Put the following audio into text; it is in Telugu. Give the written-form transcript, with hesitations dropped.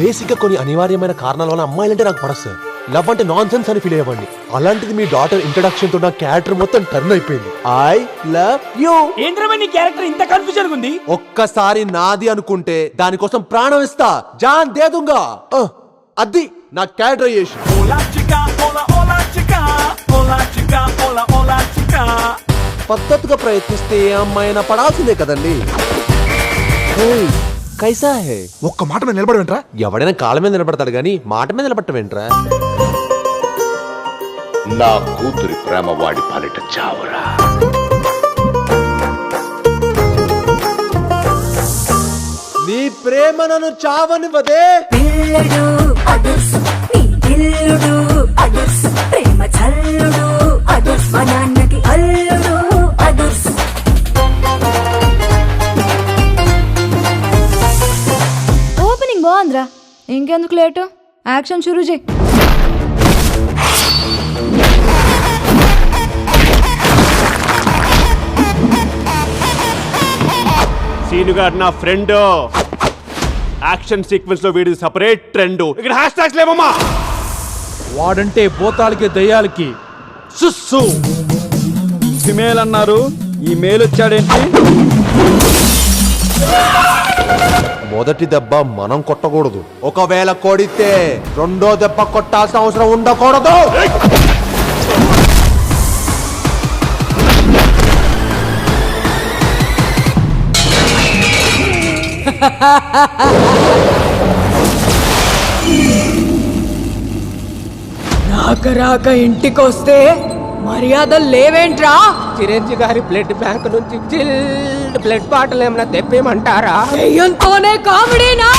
బేసిక్ గా కొన్ని అనివార్యమైన కారణాల వల్ల అమ్మాయిలంటే నాకు పడదు సార్. లవ్ అంటే నాన్ సెన్స్ అని ఫీల్ అయ్యేవాడిని. అలాంటిది మీ డాటర్ ఇంట్రడక్షన్ తో నా క్యారెక్టర్ మొత్తం టర్న్ అయిపోయింది. I love you. ఏంద్రమే నీ క్యారెక్టర్ ఇంత కన్ఫ్యూజన్ ఉంది? ఒక్కసారి నాది అనుకుంటే దానికోసం ప్రాణం ఇస్తా, జాన్ దేదుంగా. అది నా క్యారెక్టరైజేషన్. పద్ధతిగా ప్రయత్నిస్తే ఏ అమ్మాయినా పడాల్సిందే కదండి. కైసా హే? ఒక్క మాట మీద నిలబడవేంట్రా? ఎవడైనా కాళ్ళ మీద నిలబడతాడు గానీ మాట మీద నిలబట్టవేంట్రా? నా కూతురి ప్రేమ వాడి పాలిట చావరా. నీ ప్రేమ నన్ను చావనివ్వదే. పిల్లడు అదుర్సు నీ పిల్లుడు అదుర్సు ప్రేమ చల్లుడు అదుర్సు మా నాన్నకి అల్లుడు అదుర్సు. ఓపెనింగ్ బాగుందిరా, ఇంకెందుకు లేటు, యాక్షన్ షురూ చేయి. సీనుగాడు నా ఫ్రెండ్. యాక్షన్ సీక్వెన్స్ లో వీడి సపరేట్ ట్రెండ్. ఇక్కడ హ్యాష్ ట్యాగ్స్ లేవమ్మా. వాడంటే భూతాలకి దయ్యాలకి సుస్సు ఫిమేల్ అన్నారు, ఈ మేల్ వచ్చాడేంటి? మొదటి దెబ్బ మనం కొట్టకూడదు. ఒకవేళ కొడితే రెండో దెబ్బ కొట్టాల్సిన అవసరం ఉండకూడదు. రాక రాక ఇంటికొస్తే మర్యాదలు లేవేంట్రా? చిరంజీవి గారి బ్లడ్ బ్యాంక్ నుంచి చిల్డ్ బ్లడ్ బాటిల్ ఏమైనా తెప్పేయమంటారా? దెయ్యంతోనే కామెడీనా?